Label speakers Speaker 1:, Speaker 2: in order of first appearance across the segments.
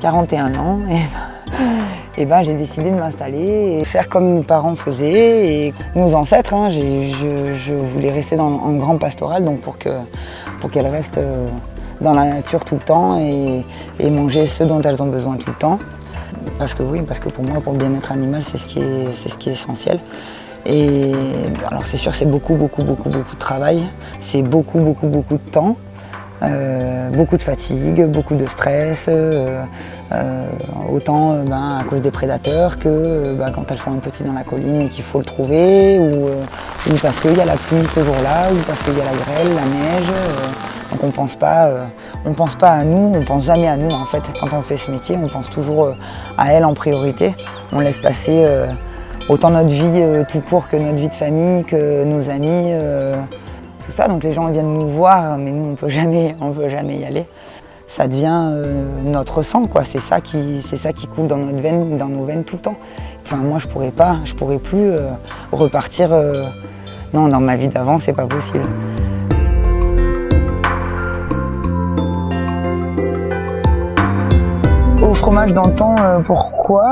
Speaker 1: 41 ans et ben, j'ai décidé de m'installer et faire comme mes parents faisaient et nos ancêtres. Hein, je voulais rester en grand pastoral donc pour qu'elles restent dans la nature tout le temps et manger ce dont elles ont besoin tout le temps. Parce que oui, parce que pour moi, pour le bien-être animal, c'est ce qui est essentiel. Et alors c'est sûr, c'est beaucoup de travail, c'est beaucoup de temps, beaucoup de fatigue, beaucoup de stress, autant à cause des prédateurs que quand elles font un petit dans la colline et qu'il faut le trouver, ou parce qu'il y a la pluie ce jour-là, ou parce qu'il y a la grêle, la neige. Donc on pense pas à nous, on pense jamais à nous en fait. Quand on fait ce métier, on pense toujours à elles en priorité. On laisse passer autant notre vie tout court que notre vie de famille, que nos amis, tout ça. Donc les gens viennent nous voir, mais nous on peut jamais y aller. Ça devient notre sang, quoi. C'est ça qui coule dans nos veines tout le temps. Enfin moi je pourrais plus repartir. Non, dans ma vie d'avant, c'est pas possible. Au fromage d'antan, pourquoi?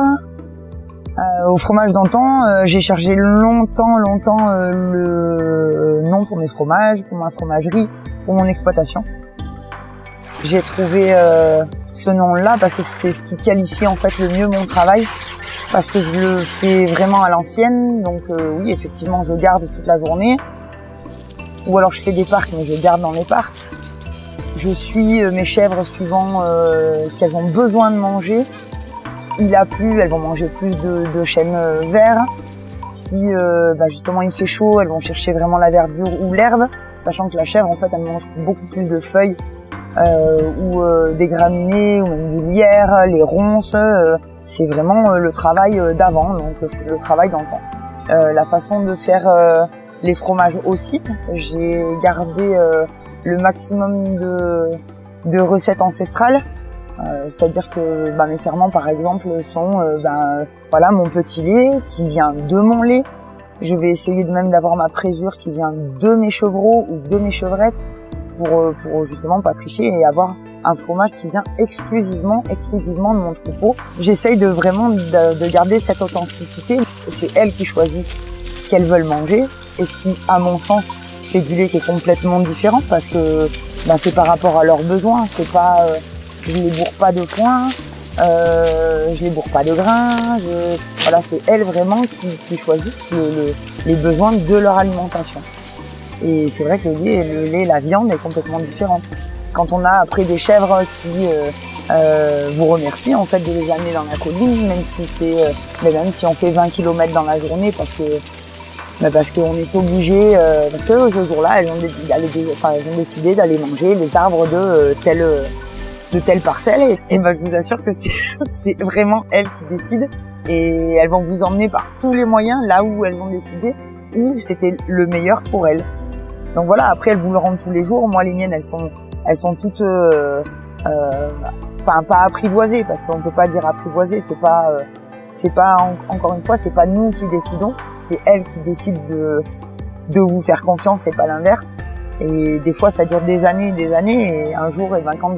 Speaker 1: Au fromage d'antan, j'ai cherché longtemps le nom pour mes fromages, pour ma fromagerie, pour mon exploitation. J'ai trouvé ce nom-là parce que c'est ce qui qualifie en fait le mieux mon travail, parce que je le fais vraiment à l'ancienne. Donc oui, effectivement, je garde toute la journée, ou alors je fais des parcs, mais je garde dans les parcs. Je suis mes chèvres suivant ce qu'elles ont besoin de manger. Il a plu, elles vont manger plus de chênes verts. Si justement il fait chaud, elles vont chercher vraiment la verdure ou l'herbe, sachant que la chèvre en fait elle mange beaucoup plus de feuilles ou des graminées ou même du lierre, les ronces. C'est vraiment le travail d'avant, donc le travail d'antan. La façon de faire les fromages aussi, j'ai gardé le maximum de recettes ancestrales. C'est-à-dire que mes ferments par exemple sont voilà mon petit lait qui vient de mon lait. Je vais essayer même d'avoir ma présure qui vient de mes chevreaux ou de mes chevrettes pour justement pas tricher et avoir un fromage qui vient exclusivement de mon troupeau. J'essaye de vraiment de garder cette authenticité. C'est elles qui choisissent ce qu'elles veulent manger et ce qui, à mon sens, fait du lait qui est complètement différent parce que c'est par rapport à leurs besoins. C'est pas je les bourre pas de foin, je les bourre pas de grains. Voilà, c'est elles vraiment qui choisissent les besoins de leur alimentation. Et c'est vrai que le lait, la viande est complètement différente. Quand on a après des chèvres qui vous remercient en fait de les amener dans la colline, même si on fait 20 km dans la journée parce qu'on est obligé, parce que ce jour-là, elles ont décidé d'aller manger les arbres de telle parcelle. Et je vous assure que c'est vraiment elles qui décident. Et elles vont vous emmener par tous les moyens là où elles ont décidé, où c'était le meilleur pour elles. Donc voilà, après elles vous le rendent tous les jours. Moi les miennes, elles sont toutes, pas apprivoisées, parce qu'on peut pas dire apprivoisées, c'est pas encore une fois, c'est pas nous qui décidons, c'est elles qui décident de vous faire confiance et pas l'inverse. Et des fois ça dure des années et un jour quand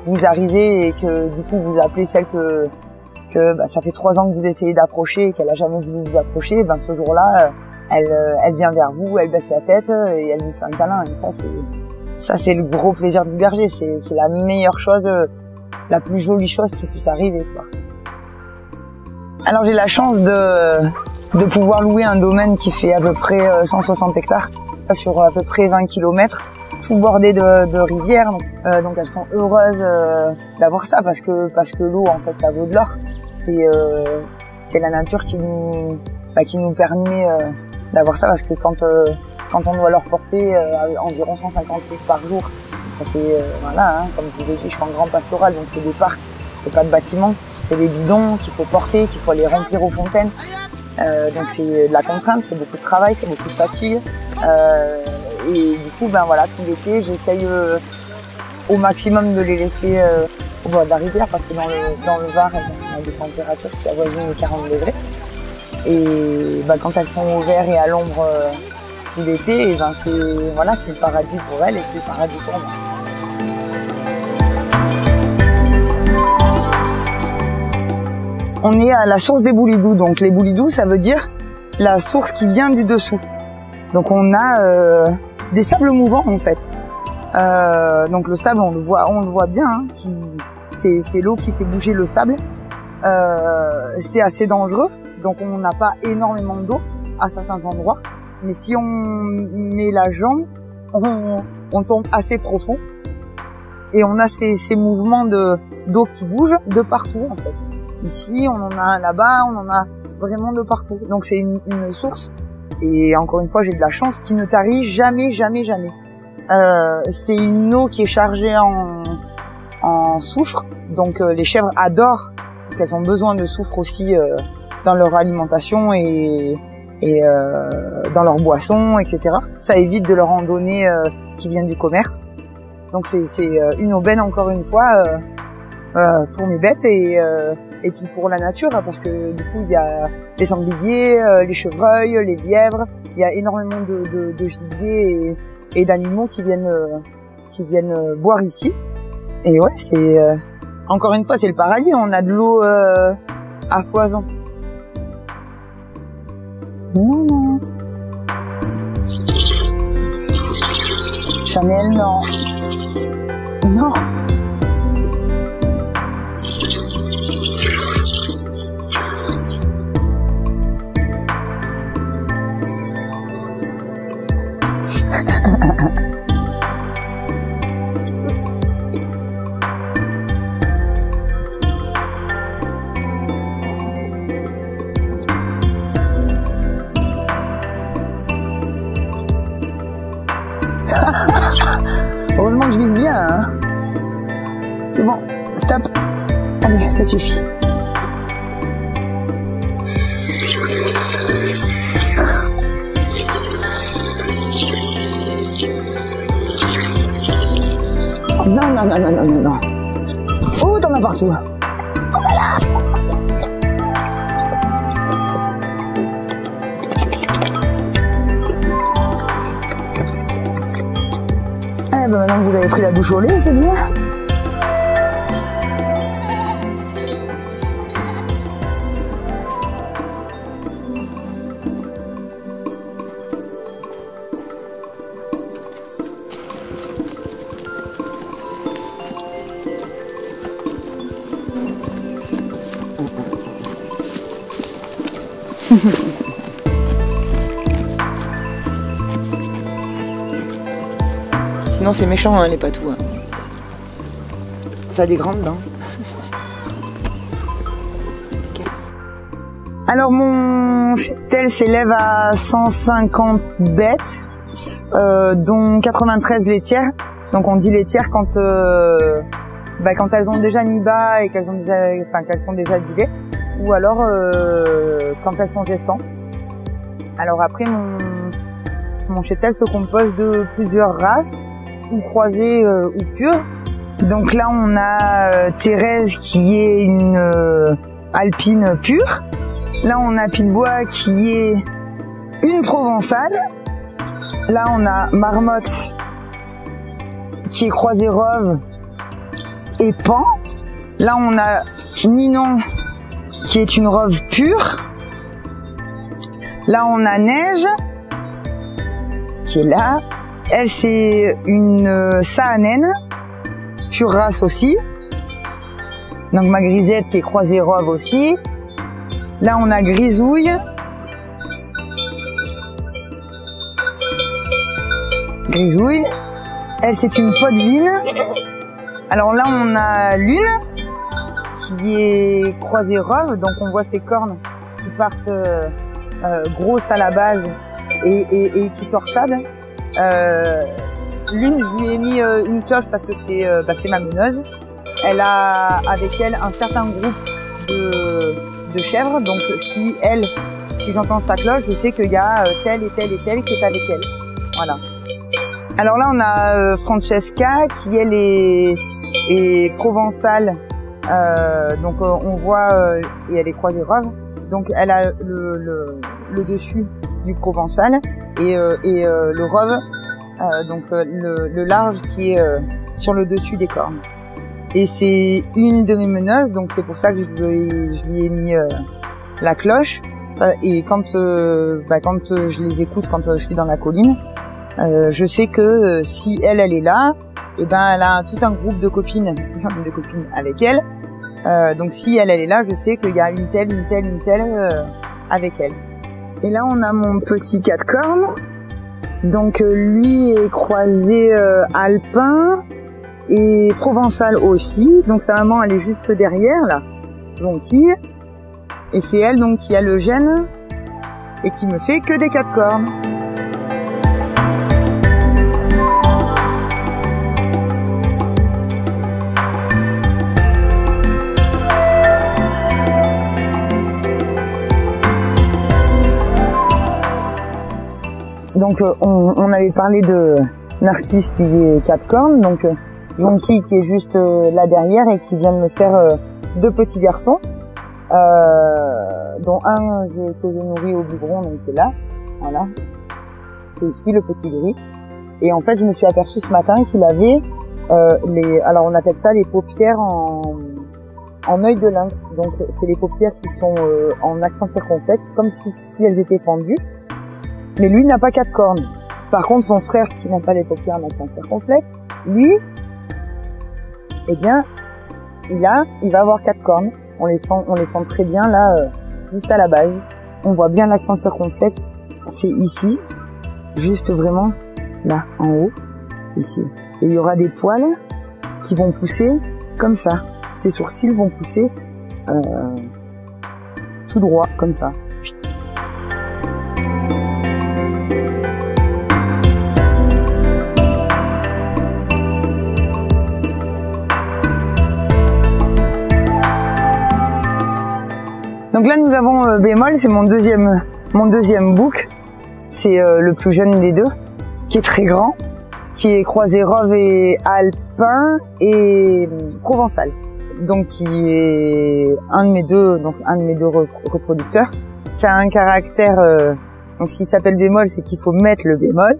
Speaker 1: vous arrivez et que du coup vous appelez celle que ça fait 3 ans que vous essayez d'approcher et qu'elle a jamais voulu vous approcher, ce jour-là elle vient vers vous, elle baisse la tête et elle dit c'est un câlin. Et ça c'est le gros plaisir du berger, c'est la meilleure chose, la plus jolie chose qui puisse arriver, quoi. Alors j'ai la chance de pouvoir louer un domaine qui fait à peu près 160 hectares sur à peu près 20 km, tout bordé de rivières. Donc elles sont heureuses d'avoir ça parce que l'eau en fait ça vaut de l'or. C'est la nature qui nous permet d'avoir ça, parce que quand on doit leur porter environ 150 litres par jour, ça fait comme je vous ai dit, je suis en grand pastoral, donc c'est des parcs, c'est pas de bâtiments, c'est des bidons qu'il faut porter, qu'il faut aller remplir aux fontaines. Donc c'est de la contrainte, c'est beaucoup de travail, c'est beaucoup de fatigue. Et du coup, tout l'été, j'essaye au maximum de les laisser au bord de la rivière, parce que dans le Var, on a des températures qui avoisinent les 40 degrés. Et quand elles sont au vert et à l'ombre tout l'été, c'est le paradis pour elles et c'est le paradis pour moi. on est à la source des Boulidoux. Donc les Boulidoux, ça veut dire la source qui vient du dessous. Donc on a des sables mouvants en fait. Donc le sable, on le voit bien, hein, c'est l'eau qui fait bouger le sable. C'est assez dangereux, donc on n'a pas énormément d'eau à certains endroits. Mais si on met la jambe, on tombe assez profond. Et on a ces mouvements d'eau qui bougent de partout en fait. Ici, on en a un là-bas, on en a vraiment de partout. Donc c'est une source, et encore une fois, j'ai de la chance, qui ne tarit jamais, jamais, jamais. C'est une eau qui est chargée en soufre, donc les chèvres adorent, parce qu'elles ont besoin de soufre aussi dans leur alimentation et dans leurs boissons, etc. Ça évite de leur en donner qui vient du commerce. Donc c'est une aubaine, encore une fois, pour mes bêtes et puis pour la nature, parce que du coup il y a les sangliers, les chevreuils, les lièvres, il y a énormément de gibier et d'animaux qui viennent boire ici. Et ouais, c'est encore une fois, c'est le paradis, on a de l'eau à foison. Non. Chanel, non. Non. Heureusement que je vise bien, hein. C'est bon, stop. Allez, ça suffit. Non. Oh, t'en as partout. Oh là là. Eh ben maintenant que vous avez pris la douche au lait, c'est bien. Sinon c'est méchant, hein, les patous. Hein. Ça a des grandes dents. Okay. Alors mon cheptel s'élève à 150 bêtes, dont 93 laitières. Donc on dit laitières quand elles ont déjà mis bas et qu'elles font déjà du lait, ou alors quand elles sont gestantes. Alors après mon cheptel se compose de plusieurs races, ou croisées ou pures. Donc là on a Thérèse qui est une alpine pure. Là on a Pitbois qui est une provençale. Là on a Marmotte qui est croisée Rove et Pan. Là on a Ninon qui est une Rove pure. Là on a Neige qui est là. Elle c'est une Saanen, pure race aussi. Donc ma Grisette qui est croisée Rove aussi. Là on a Grisouille. Grisouille. Elle c'est une Potvine. Alors là on a Lune qui est croisée Rove. Donc on voit ses cornes qui partent grosses à la base et qui torsadent. Lune, je lui ai mis une cloche parce que c'est ma meneuse. Elle a avec elle un certain groupe de chèvres, donc si j'entends sa cloche, je sais qu'il y a telle et telle et telle qui est avec elle. Voilà. Alors là on a Francesca qui elle est provençale, donc on voit et elle est croisée Rove, donc elle a le dessus du provençal et le Rove, donc le large qui est sur le dessus des cornes. Et c'est une de mes meneuses, donc c'est pour ça que je lui ai mis la cloche. Et quand je les écoute, quand je suis dans la colline, je sais que si elle est là, et ben elle a tout un groupe de copines avec elle. Donc si elle est là, je sais qu'il y a une telle avec elle. Et là on a mon petit 4 cornes. Donc lui est croisé alpin et provençal aussi. Donc sa maman elle est juste derrière là, jonquille. Et c'est elle donc qui a le gène et qui me fait que des 4 cornes. Donc on avait parlé de Narcisse qui est 4 cornes, donc Jonquille qui est juste là derrière et qui vient de me faire 2 petits garçons, dont un que je nourris au biberon, donc c'est là, voilà, c'est ici le petit gris. Et en fait je me suis aperçue ce matin qu'il avait alors on appelle ça les paupières en œil de lynx, donc c'est les paupières qui sont en accent circonflexe, comme si elles étaient fendues. Mais lui n'a pas 4 cornes. Par contre, son frère qui n'a pas les paupières en accent circonflexe, lui, eh bien, il va avoir 4 cornes. On les sent très bien là, juste à la base. On voit bien l'accent circonflexe. C'est ici, juste vraiment là, en haut, ici. Et il y aura des poils qui vont pousser comme ça. Ses sourcils vont pousser tout droit, comme ça. Donc là nous avons Bémol, c'est mon deuxième bouc, c'est le plus jeune des deux, qui est très grand, qui est croisé rove et alpin et provençal, donc qui est un de mes deux reproducteurs, qui a un caractère, donc s'il s'appelle Bémol, c'est qu'il faut mettre le bémol.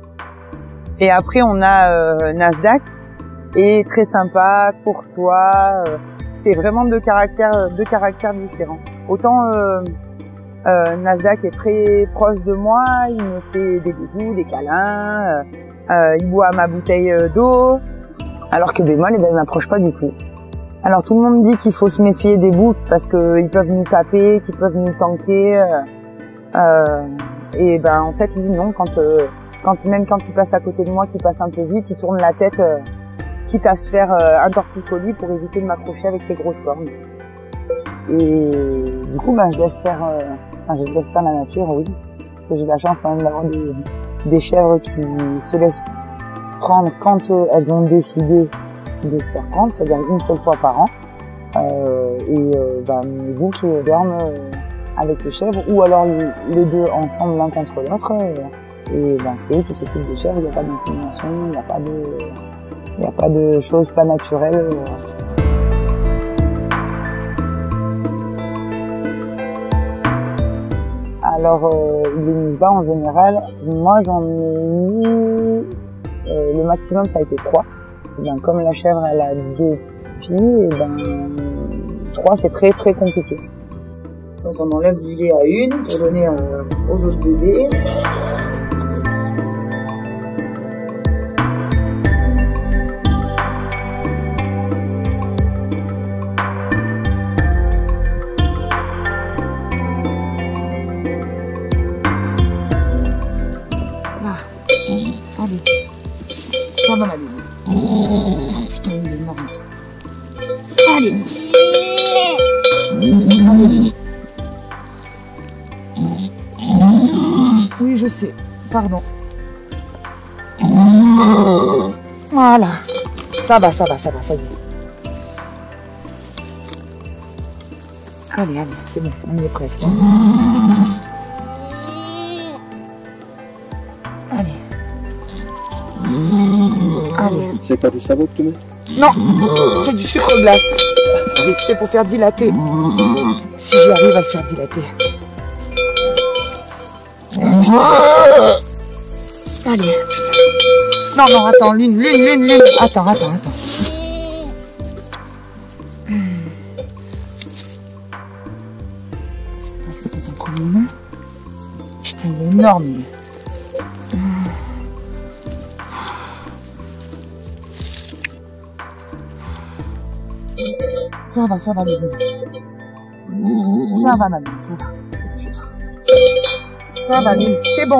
Speaker 1: Et après on a Nasdaq, et très sympa, courtois, c'est vraiment deux caractères différents. Autant Nasdaq est très proche de moi, il me fait des bisous, des câlins, il boit ma bouteille d'eau, alors que Bémol, il m'approche pas du tout. Alors tout le monde dit qu'il faut se méfier des boucs parce qu'ils peuvent nous taper, qu'ils peuvent nous tanker, et ben en fait lui non, même quand il passe à côté de moi, qu'il passe un peu vite, il tourne la tête, quitte à se faire un torticolis pour éviter de m'accrocher avec ses grosses cornes. Et du coup, je laisse faire la nature, oui. J'ai la chance quand même d'avoir des chèvres qui se laissent prendre quand elles ont décidé de se faire prendre, c'est-à-dire une seule fois par an. Mes boucs dorment avec les chèvres, ou alors les deux ensemble l'un contre l'autre. Et c'est eux qui s'occupent des chèvres, il n'y a pas d'insémination, il n'y a pas de choses pas naturelles. Alors les Nisba en général, moi j'en ai mis, le maximum ça a été 3. Et bien, comme la chèvre elle a 2 pieds, 3 c'est très très compliqué. Donc on enlève du lait à une pour donner aux autres bébés. Allez, prends dans ma bébé. Oh, putain, il est mort. Allez. Allez. Oui, je sais. Pardon. Voilà. Ça va, ça y est. Allez, c'est bon, on y est presque. Allez.
Speaker 2: C'est pas du savon que tu mets?
Speaker 1: Non, c'est du sucre glace. C'est pour faire dilater. Si j'arrive à le faire dilater. Allez, putain. Non, attends, l'une. Attends. énorme. Ça va, les bébés. Ça va, ma belle, ça va. Ça va,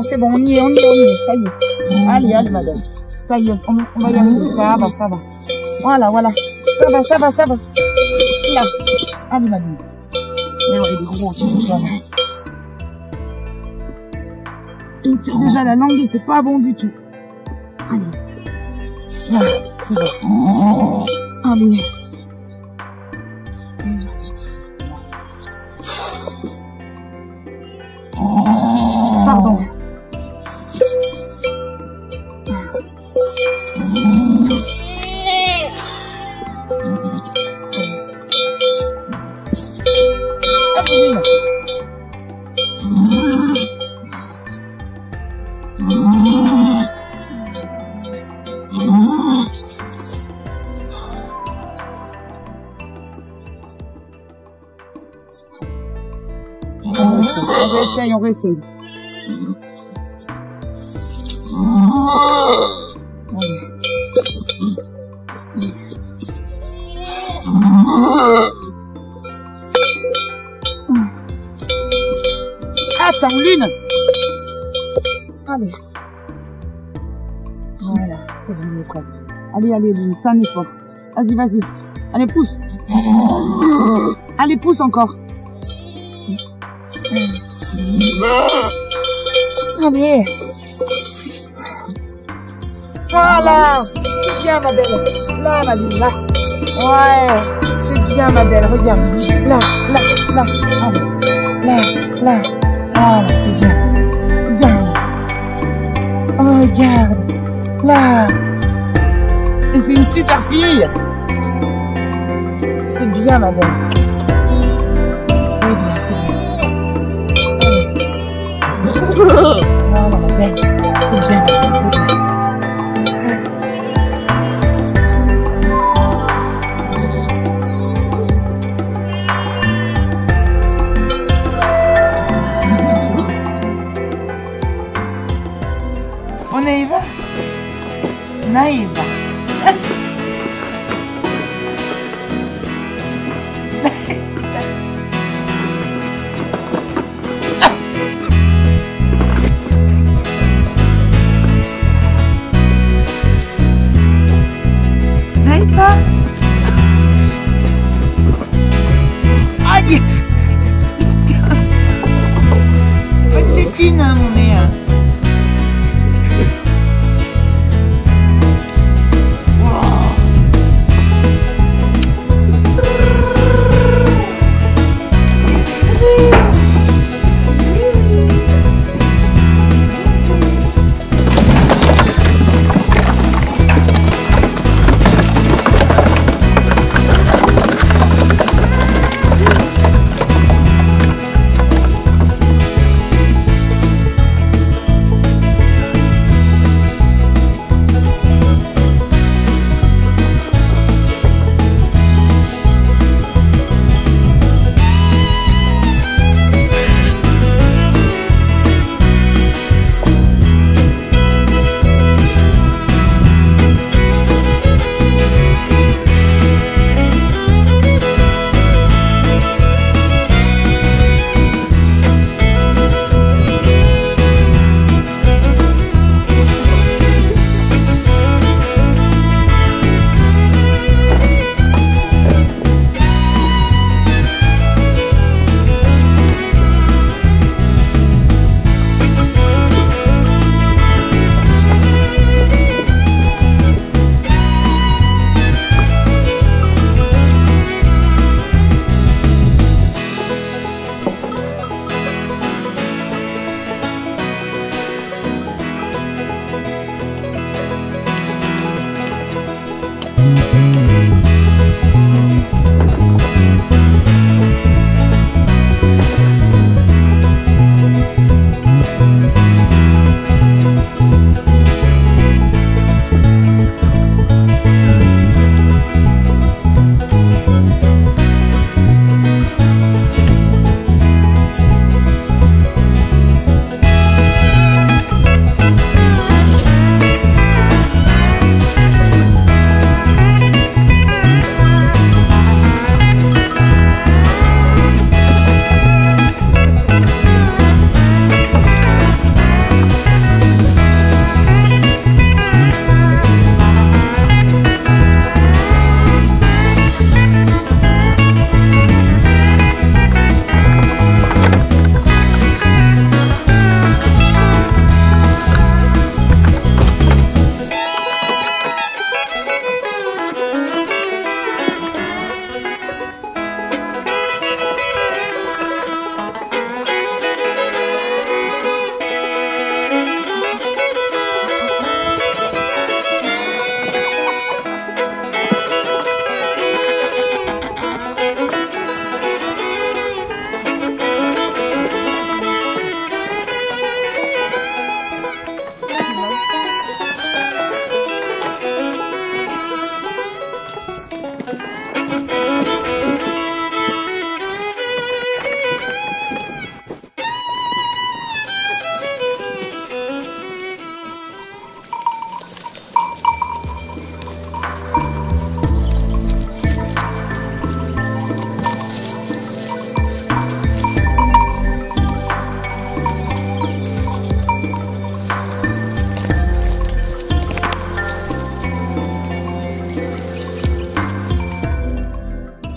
Speaker 1: c'est bon, on y est, ça y est. Allez, ma belle. Ça y est, on va y arriver, ça va. Voilà. Ça va. Là. Allez, ma belle. Mais ouais, il est gros, tu vois. Et il tire déjà la langue et c'est pas bon du tout. Allez. Là, c'est bon. Allez. Pardon. On réessaye. Attends, Lune. Allez. Voilà, c'est bon, presque. Allez, Lune, fais un effort. Vas-y. Allez, pousse. Allez, pousse encore. Allez. Voilà. C'est bien, ma belle. Là, ma belle, là. Ouais. C'est bien, ma belle. Regarde. Là. Allez. Là. Voilà, c'est bien. Regarde. Oh, regarde. Là. Et c'est une super fille. C'est bien, ma belle. C'est bien. Non, ma belle. C'est bien. On y va? Naïva. Naïva. Aïe. C'est pas une tétine, hein, mon nez.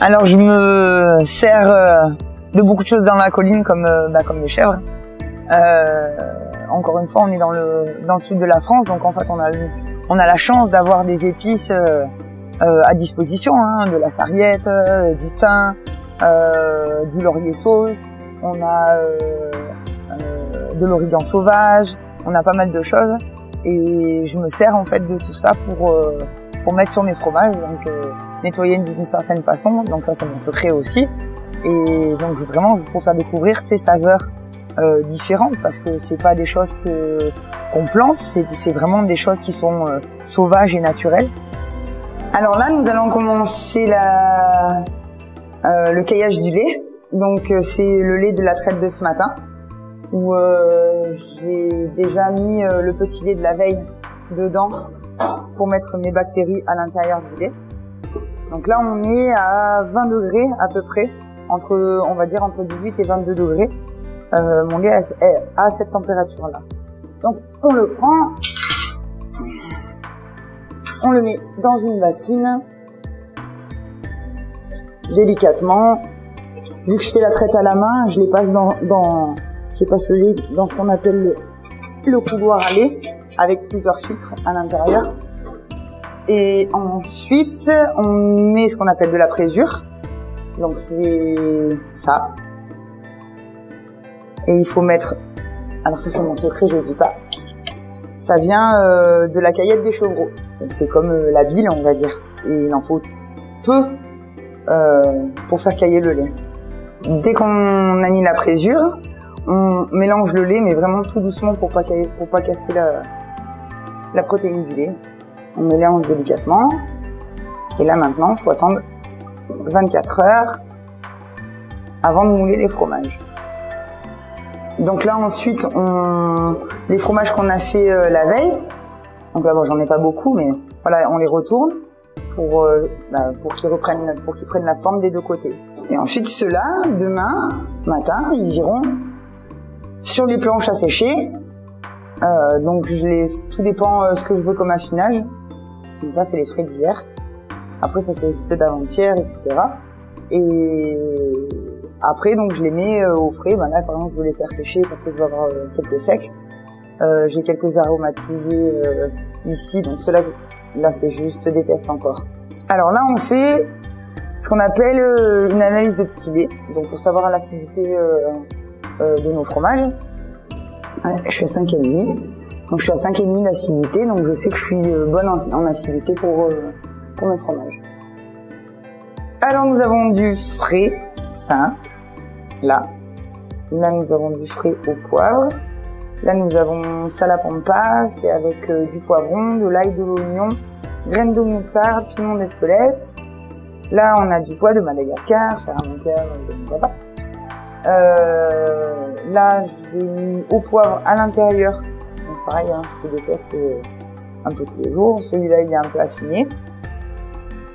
Speaker 1: Alors je me sers de beaucoup de choses dans la colline comme les chèvres. Encore une fois, on est dans le sud de la France, donc en fait on a la chance d'avoir des épices à disposition, hein, de la sarriette, du thym, du laurier sauce, on a de l'origan sauvage, on a pas mal de choses et je me sers en fait de tout ça pour mettre sur mes fromages, donc nettoyer d'une certaine façon, donc ça c'est mon secret aussi, et donc vraiment pour faire découvrir ces saveurs différentes, parce que c'est pas des choses qu'on plante, c'est vraiment des choses qui sont sauvages et naturelles. Alors là nous allons commencer le caillage du lait, donc c'est le lait de la traite de ce matin, où j'ai déjà mis le petit lait de la veille dedans pour mettre mes bactéries à l'intérieur du lait. Donc là on est à 20 degrés à peu près, on va dire entre 18 et 22 degrés. Mon lait est à cette température là. Donc on le prend, on le met dans une bassine, délicatement. Vu que je fais la traite à la main, je les passe je passe le lait dans ce qu'on appelle le couloir à lait, avec plusieurs filtres à l'intérieur. Et ensuite, on met ce qu'on appelle de la présure. Donc c'est ça. Et il faut mettre, alors ça c'est mon secret, je le dis pas. Ça vient de la caillette des chevreaux. C'est comme la bile, on va dire. Et il en faut peu pour faire cailler le lait. Dès qu'on a mis la présure, on mélange le lait, mais vraiment tout doucement pour pas casser la protéine du lait. On mélange délicatement. Et là maintenant, il faut attendre 24 heures avant de mouler les fromages. Donc là ensuite, les fromages qu'on a fait la veille, donc là bon, j'en ai pas beaucoup, mais voilà, on les retourne pour qu'ils prennent la forme des deux côtés. Et ensuite ceux-là, demain matin, ils iront sur les planches à sécher. Donc tout dépend ce que je veux comme affinage. Donc là c'est les frais d'hier. Après ça c'est ceux d'avant-hier, etc. Et après donc je les mets au frais. Ben là par exemple je veux les faire sécher parce que je veux avoir quelques secs. J'ai quelques aromatisés ici, donc ceux-là là c'est juste des tests encore. Alors là on fait ce qu'on appelle une analyse de petits laits, donc pour savoir l'acidité de nos fromages. Ouais, je suis à 5,5, donc je suis à 5,5 d'acidité, donc je sais que je suis bonne en acidité pour mes fromages. Alors nous avons du frais simple, là nous avons du frais au poivre, là nous avons salapampa, c'est avec du poivron, de l'ail, de l'oignon, graines de moutarde, piment d'Espelette. Là, on a du pois de Madagascar, cher à mon père, de mon papa. Là, j'ai mis au poivre à l'intérieur. Donc pareil, hein, je fais des tests un peu tous les jours. Celui-là, il est un peu affiné.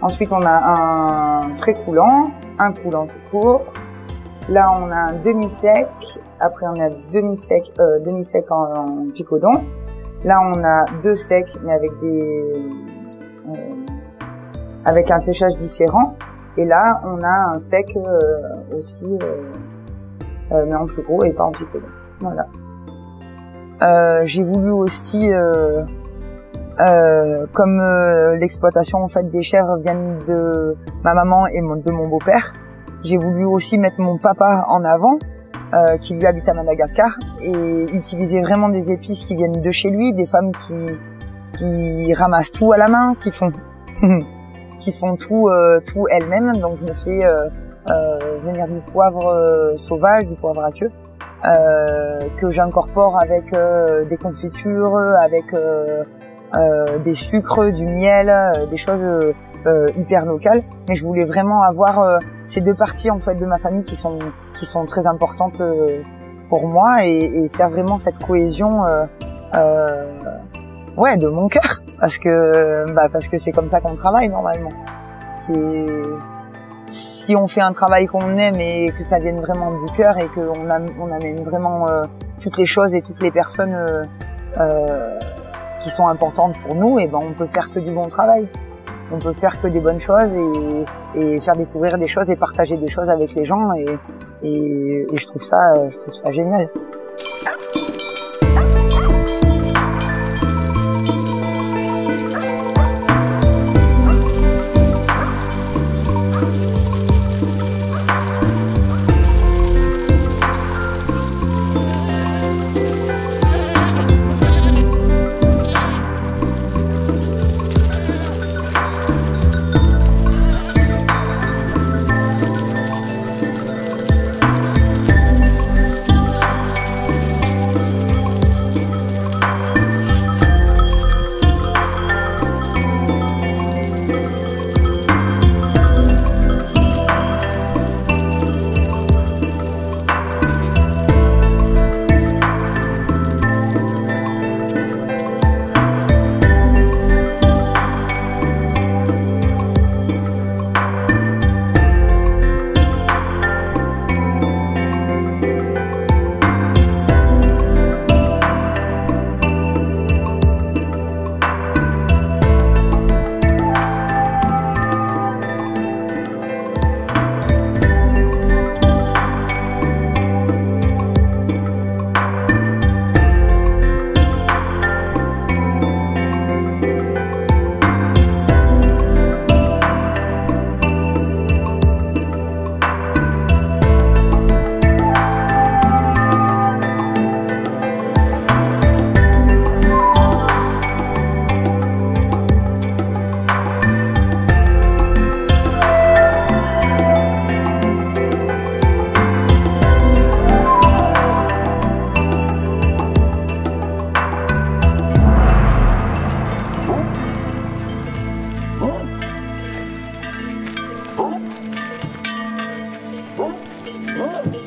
Speaker 1: Ensuite, on a un frais coulant, un coulant tout court. Là, on a un demi-sec. Après, on a demi-sec en picodon. Là, on a deux secs, mais avec un séchage différent. Et là, on a un sec aussi, mais en plus gros et pas en picodon. Voilà. J'ai voulu aussi, comme l'exploitation en fait des chèvres viennent de ma maman et de mon beau-père, j'ai voulu aussi mettre mon papa en avant, qui lui habite à Madagascar, et utiliser vraiment des épices qui viennent de chez lui, des femmes qui ramassent tout à la main, qui font tout elles-mêmes. Donc je me fais venir du poivre sauvage, du poivre à queue, que j'incorpore avec des confitures, avec des sucres, du miel, des choses hyper locales. Mais je voulais vraiment avoir ces deux parties en fait de ma famille qui sont très importantes pour moi, et faire vraiment cette cohésion de mon cœur, parce que c'est comme ça qu'on travaille normalement. Si on fait un travail qu'on aime et que ça vienne vraiment du cœur et qu'on amène vraiment toutes les choses et toutes les personnes qui sont importantes pour nous, et ben on peut faire que du bon travail. on peut faire que des bonnes choses et faire découvrir des choses et partager des choses avec les gens et je trouve ça génial. Oh!